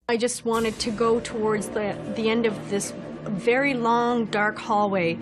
I just wanted to go towards the end of this very long, dark hallway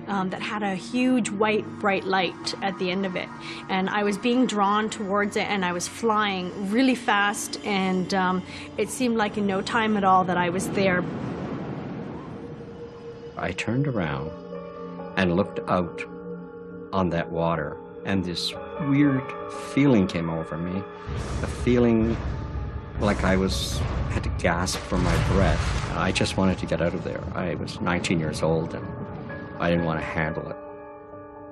that had a huge white, bright light at the end of it. And I was being drawn towards it, and I was flying really fast, and it seemed like in no time at all that I was there. I turned around and looked out on that water, and this weird feeling came over me, a feeling like I had to gasp for my breath. I just wanted to get out of there. I was 19 years old, and I didn't want to handle it.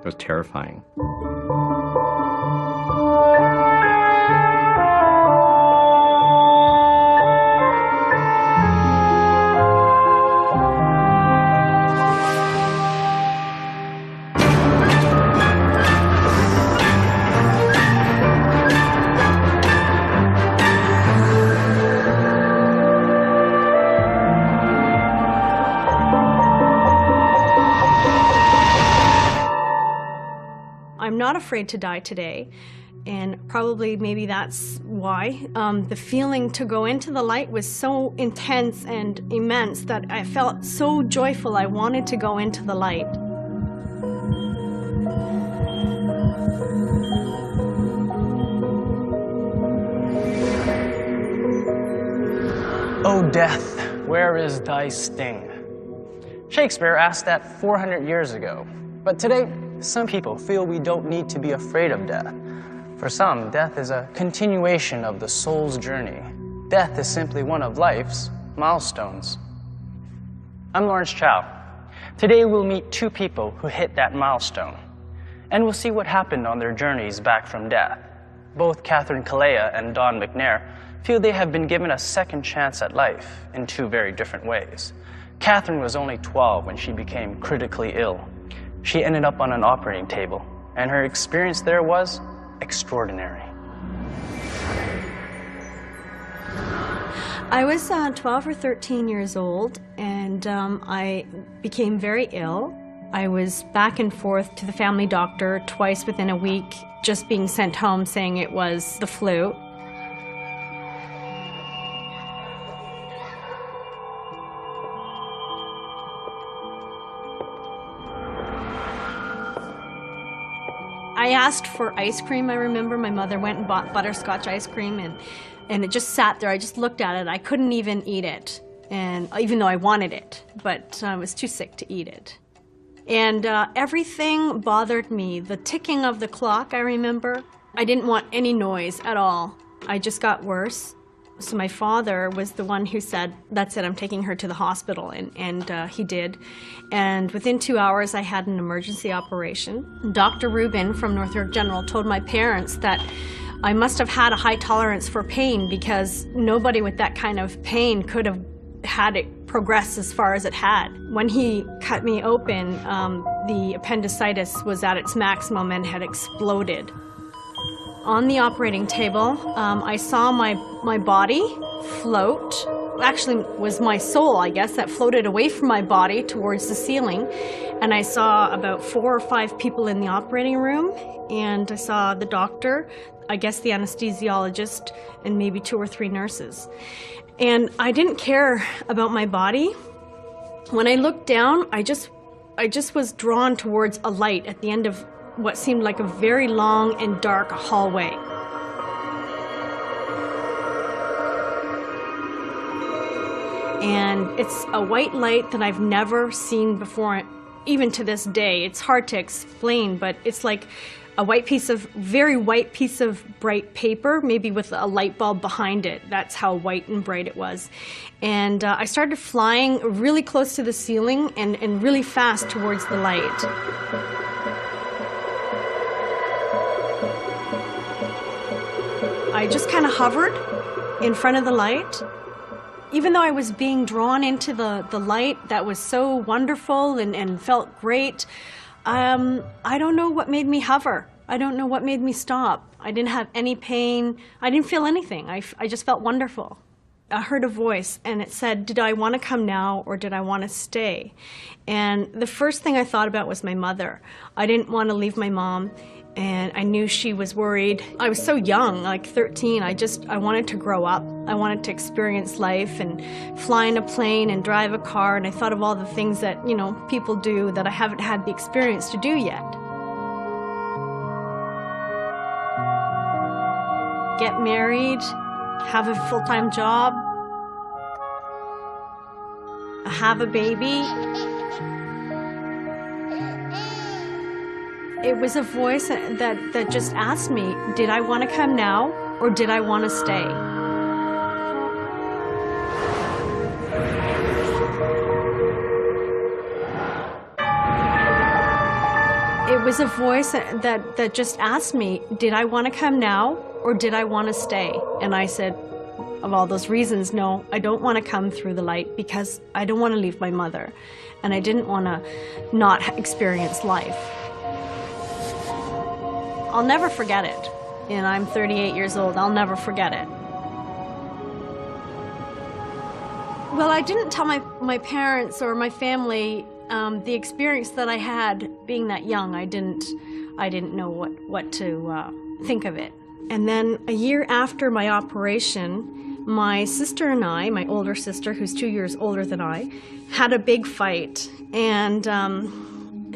It was terrifying. I'm not afraid to die today, and probably maybe that's why. The feeling to go into the light was so intense and immense that I felt so joyful I wanted to go into the light. O death, where is thy sting? Shakespeare asked that 400 years ago, but today, some people feel we don't need to be afraid of death. For some, death is a continuation of the soul's journey. Death is simply one of life's milestones. I'm Lawrence Chow. Today we'll meet two people who hit that milestone, and we'll see what happened on their journeys back from death. Both Catherine Kalea and Don McNair feel they have been given a second chance at life in two very different ways. Catherine was only 12 when she became critically ill. She ended up on an operating table, and her experience there was extraordinary. I was 12 or 13 years old, and I became very ill. I was back and forth to the family doctor twice within a week, just being sent home saying it was the flu. I asked for ice cream, I remember. My mother went and bought butterscotch ice cream, and it just sat there. I just looked at it. I couldn't even eat it, and even though I wanted it, but I was too sick to eat it. And everything bothered me. The ticking of the clock, I remember. I didn't want any noise at all. I just got worse. So my father was the one who said, that's it, I'm taking her to the hospital, and he did. And within 2 hours, I had an emergency operation. Dr. Rubin from North York General told my parents that I must have had a high tolerance for pain because nobody with that kind of pain could have had it progress as far as it had. When he cut me open, the appendicitis was at its maximum and had exploded. On the operating table, I saw my body float. Actually, it was my soul, I guess, that floated away from my body towards the ceiling. And I saw about 4 or 5 people in the operating room, and I saw the doctor, I guess the anesthesiologist, and maybe 2 or 3 nurses. And I didn't care about my body. When I looked down, I just was drawn towards a light at the end of what seemed like a very long and dark hallway. And it's a white light that I've never seen before, even to this day. It's hard to explain, but it's like a very white piece of bright paper, maybe with a light bulb behind it. That's how white and bright it was. And I started flying really close to the ceiling and really fast towards the light. I just kind of hovered in front of the light. Even though I was being drawn into the light that was so wonderful and felt great, I don't know what made me hover. I don't know what made me stop. I didn't have any pain. I didn't feel anything. I just felt wonderful. I heard a voice, and it said, did I want to come now or did I want to stay? And the first thing I thought about was my mother. I didn't want to leave my mom, and I knew she was worried. I was so young, like 13, I wanted to grow up. I wanted to experience life and fly in a plane and drive a car, and I thought of all the things that, you know, people do that I haven't had the experience to do yet. Get married, have a full-time job, have a baby. It was a voice that just asked me, did I want to come now or did I want to stay? It was a voice that just asked me, did I want to come now or did I want to stay? And I said, of all those reasons, no, I don't want to come through the light because I don't want to leave my mother. And I didn't want to not experience life. I'll never forget it. And I'm 38 years old, I'll never forget it. Well, I didn't tell my parents or my family the experience that I had being that young. I didn't know what to think of it. And then a year after my operation, my sister and I, my older sister, who's 2 years older than I, had a big fight. And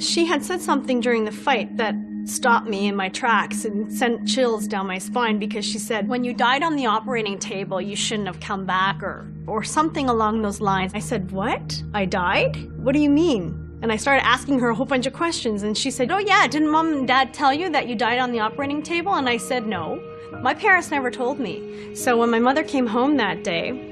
she had said something during the fight that stopped me in my tracks and sent chills down my spine, because she said, when you died on the operating table, you shouldn't have come back, or something along those lines. I said, what? I died? What do you mean? And I started asking her a whole bunch of questions, and she said, oh yeah, didn't Mom and Dad tell you that you died on the operating table? And I said, no. My parents never told me. So when my mother came home that day,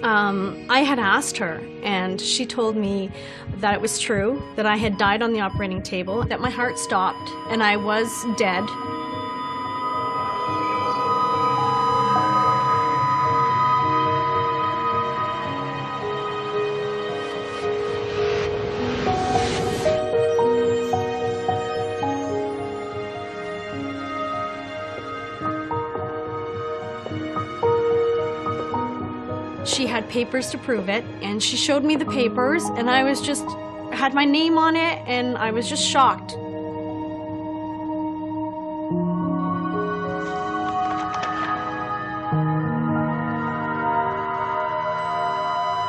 I had asked her, and she told me that it was true, that I had died on the operating table, that my heart stopped, and I was dead. She had papers to prove it, and she showed me the papers, and I was just, had my name on it, and I was just shocked.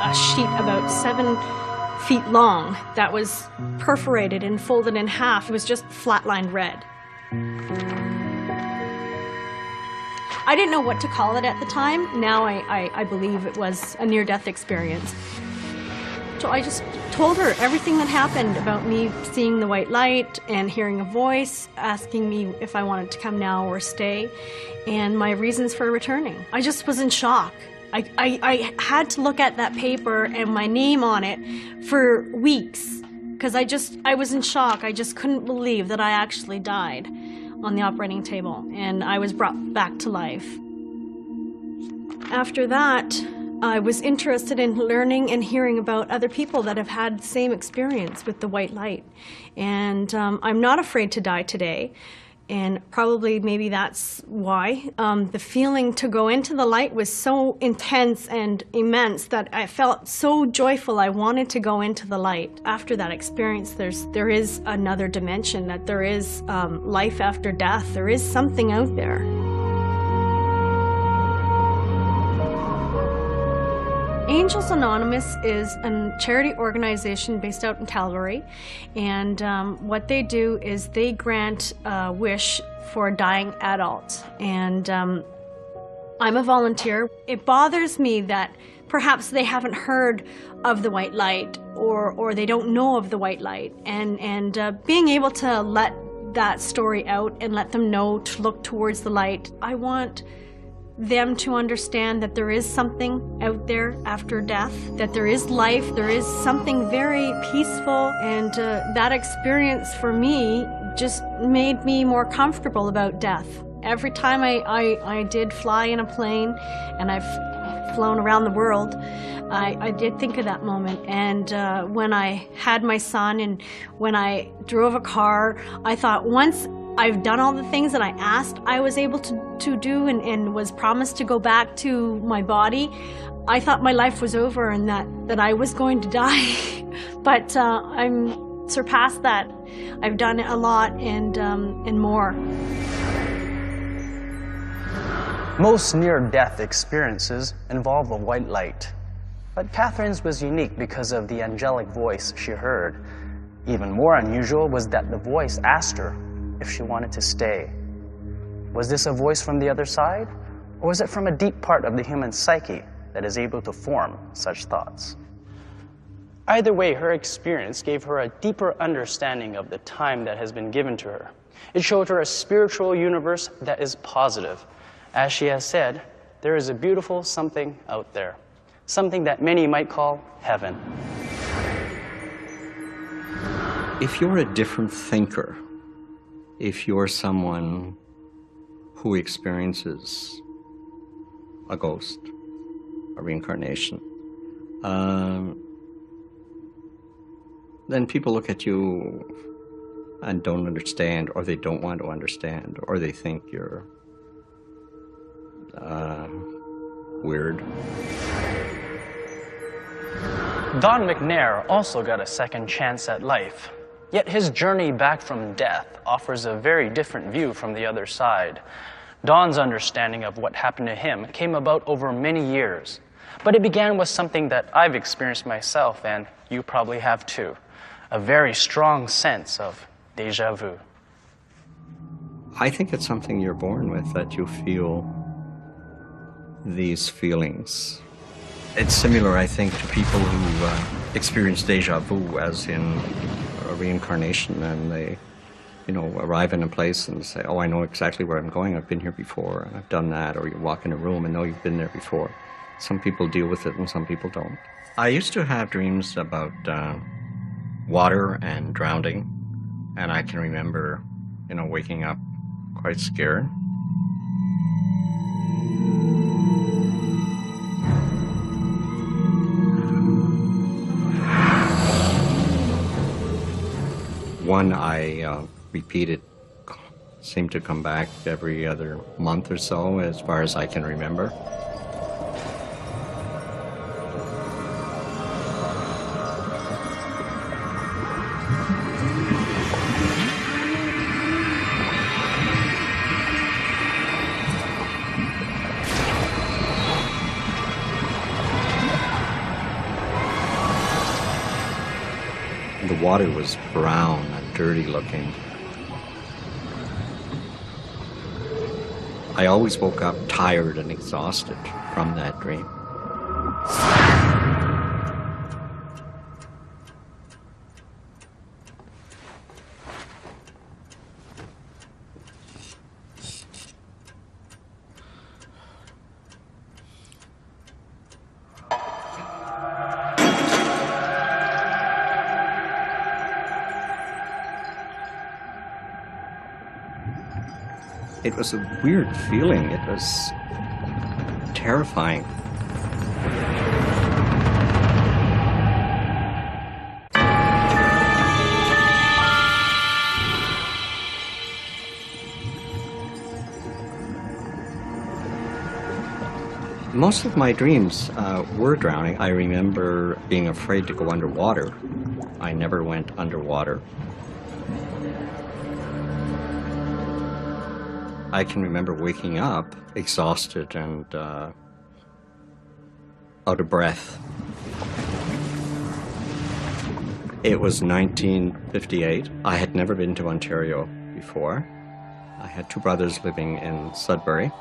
A sheet about 7 feet long that was perforated and folded in half. It was just flatlined red. I didn't know what to call it at the time. Now I believe it was a near-death experience. So I just told her everything that happened about me seeing the white light and hearing a voice asking me if I wanted to come now or stay, and my reasons for returning. I just was in shock. I had to look at that paper and my name on it for weeks, because I was in shock. I just couldn't believe that I actually died on the operating table, and I was brought back to life. After that, I was interested in learning and hearing about other people that have had the same experience with the white light. And I'm not afraid to die today, and probably maybe that's why. The feeling to go into the light was so intense and immense that I felt so joyful I wanted to go into the light. After that experience, there is another dimension, that there is life after death. There is something out there. Angels Anonymous is a charity organization based out in Calgary, and what they do is they grant a wish for a dying adult. And I'm a volunteer. It bothers me that perhaps they haven't heard of the white light, or they don't know of the white light, and being able to let that story out and let them know to look towards the light. I want them to understand that there is something out there after death, that there is life, there is something very peaceful, and that experience for me just made me more comfortable about death. Every time I did fly in a plane, and I've flown around the world, I did think of that moment. And when I had my son and when I drove a car, I thought, once I've done all the things that I asked I was able to do and was promised to go back to my body, I thought my life was over and that I was going to die. But I'm surpassed that. I've done it a lot and more. Most near-death experiences involve a white light. But Catherine's was unique because of the angelic voice she heard. Even more unusual was that the voice asked her if she wanted to stay. Was this a voice from the other side? Or was it from a deep part of the human psyche that is able to form such thoughts? Either way, her experience gave her a deeper understanding of the time that has been given to her. It showed her a spiritual universe that is positive. As she has said, there is a beautiful something out there, something that many might call heaven. If you're a different thinker, if you're someone who experiences a ghost, a reincarnation, then people look at you and don't understand, or they don't want to understand, or they think you're weird. Don McNair also got a second chance at life, yet his journey back from death offers a very different view from the other side. Don's understanding of what happened to him came about over many years, but it began with something that I've experienced myself, and you probably have too. A very strong sense of déjà vu. I think it's something you're born with, that you feel these feelings. It's similar, I think, to people who experience déjà vu, as in a reincarnation, and they, arrive in a place and say, oh, I know exactly where I'm going. I've been here before, and I've done that. Or you walk in a room and know you've been there before. Some people deal with it and some people don't. I used to have dreams about water and drowning, and I can remember, waking up quite scared. One I repeated seemed to come back every other month or so, as far as I can remember. The water was brown and dirty looking. I always woke up tired and exhausted from that dream. It was a weird feeling. It was terrifying. Most of my dreams were drowning. I remember being afraid to go underwater. I never went underwater. I can remember waking up exhausted and out of breath. It was 1958. I had never been to Ontario before. I had two brothers living in Sudbury,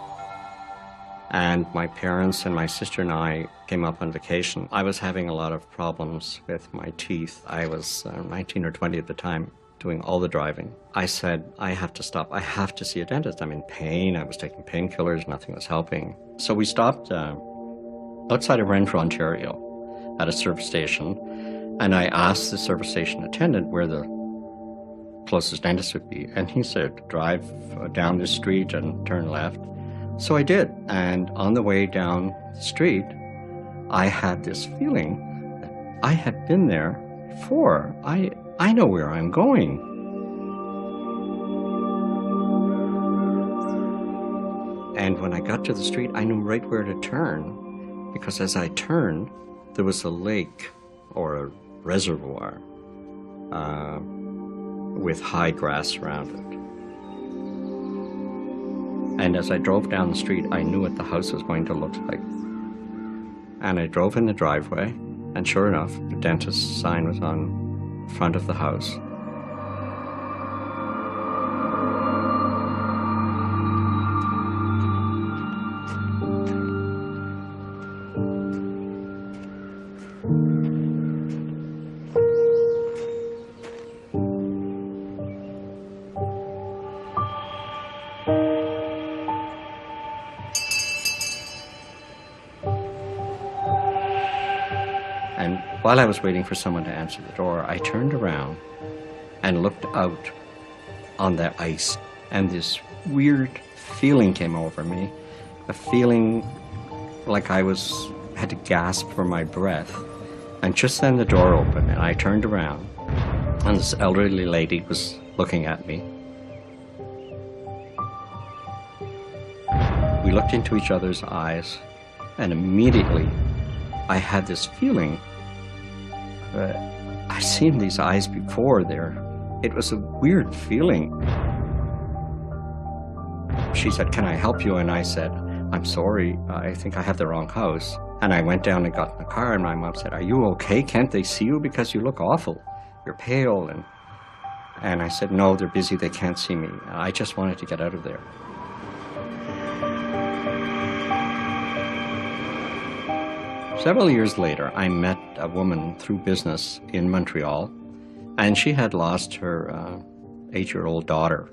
and my parents and my sister and I came up on vacation. I was having a lot of problems with my teeth. I was 19 or 20 at the time, doing all the driving. I said, I have to stop. I have to see a dentist. I'm in pain. I was taking painkillers. Nothing was helping. So we stopped outside of Renfrew, Ontario, at a service station, and I asked the service station attendant where the closest dentist would be, and he said, drive down the street and turn left. So I did, and on the way down the street, I had this feeling that I had been there before. I know where I'm going. And when I got to the street, I knew right where to turn, because as I turned, there was a lake or a reservoir with high grass around it. And as I drove down the street, I knew what the house was going to look like. And I drove in the driveway, and sure enough, the dentist's sign was on front of the house. And while I was waiting for someone to answer the door, I turned around and looked out on the ice, and this weird feeling came over me, a feeling like had to gasp for my breath. And just then the door opened, and I turned around, and this elderly lady was looking at me. We looked into each other's eyes, and immediately I had this feeling that I've seen these eyes before. It was a weird feeling. She said, "Can I help you?" And I said, "I'm sorry, I think I have the wrong house." And I went down and got in the car, and my mom said, "Are you okay? Can't they see you? Because you look awful. You're pale." And I said, "No, they're busy. They can't see me. I just wanted to get out of there." Several years later, I met a woman through business in Montreal, and she had lost her 8-year-old daughter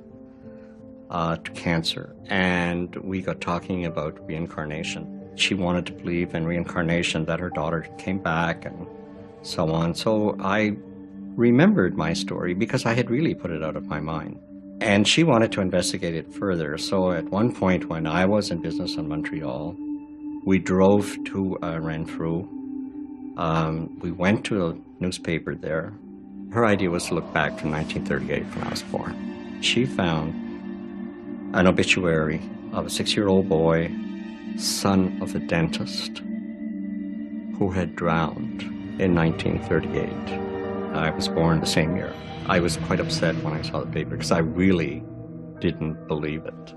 to cancer, and we got talking about reincarnation. She wanted to believe in reincarnation, that her daughter came back and so on. So I remembered my story because I had really put it out of my mind. And she wanted to investigate it further. So at one point when I was in business in Montreal, we drove to Renfrew. We went to a newspaper there. Her idea was to look back to 1938 when I was born. She found an obituary of a 6-year-old boy, son of a dentist, who had drowned in 1938. I was born the same year. I was quite upset when I saw the paper because I really didn't believe it.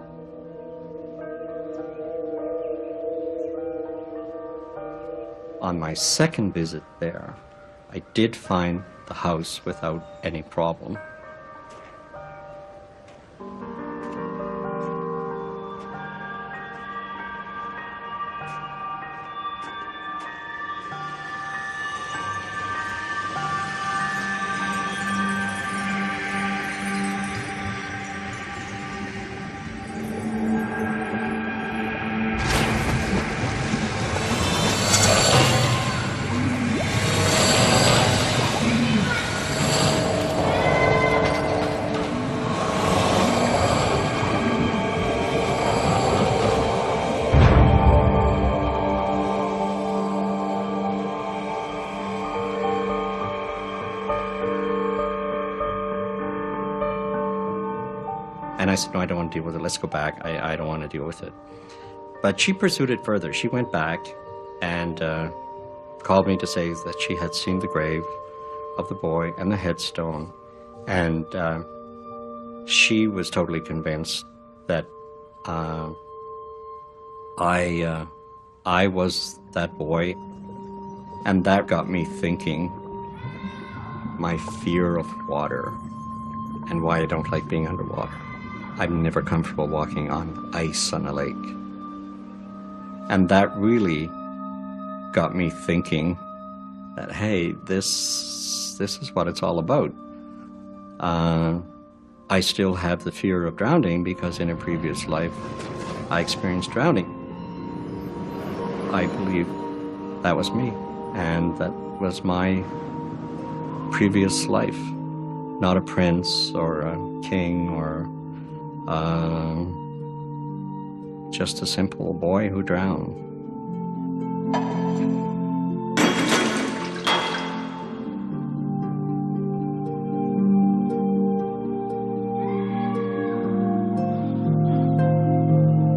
On my second visit there, I did find the house without any problem. And I said, "No, I don't want to deal with it. Let's go back. I don't want to deal with it." But she pursued it further. She went back and called me to say that she had seen the grave of the boy and the headstone. And she was totally convinced that I was that boy. And that got me thinking my fear of water and why I don't like being underwater. I'm never comfortable walking on ice on a lake. And that really got me thinking that, hey, this is what it's all about. I still have the fear of drowning because in a previous life I experienced drowning. I believe that was me, and that was my previous life. Not a prince or a king or just a simple boy who drowned.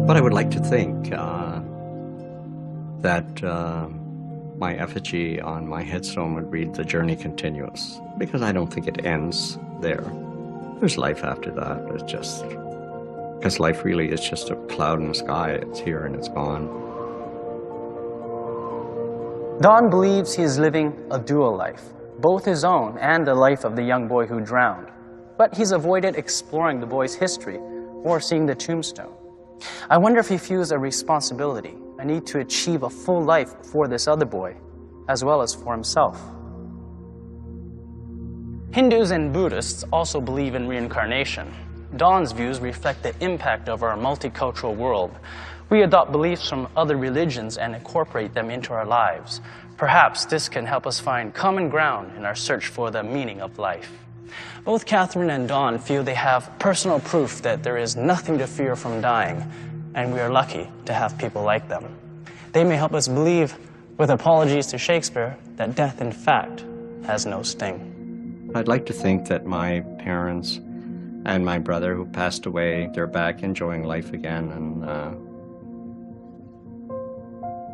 But I would like to think that my effigy on my headstone would read, "The journey continues," because I don't think it ends there. There's life after that. It's just, because life really is just a cloud in the sky. It's here and it's gone. Don believes he is living a dual life, both his own and the life of the young boy who drowned. But he's avoided exploring the boy's history or seeing the tombstone. I wonder if he feels a responsibility, a need to achieve a full life for this other boy, as well as for himself. Hindus and Buddhists also believe in reincarnation. Don's views reflect the impact of our multicultural world. We adopt beliefs from other religions and incorporate them into our lives. Perhaps this can help us find common ground in our search for the meaning of life. Both Catherine and Don feel they have personal proof that there is nothing to fear from dying, and we are lucky to have people like them. They may help us believe, with apologies to Shakespeare, that death in fact has no sting. I'd like to think that my parents and my brother who passed away, they're back enjoying life again, and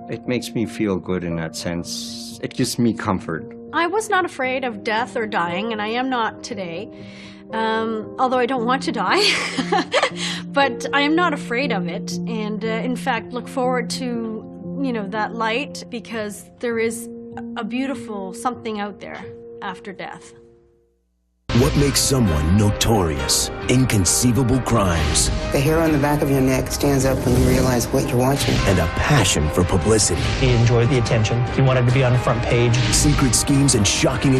it makes me feel good in that sense. It gives me comfort. I was not afraid of death or dying, and I am not today. Although I don't want to die, but I am not afraid of it, and in fact look forward to, that light, because there is a beautiful something out there after death. What makes someone notorious? Inconceivable crimes. The hair on the back of your neck stands up when you realize what you're watching. And a passion for publicity. He enjoyed the attention. He wanted to be on the front page. Secret schemes and shocking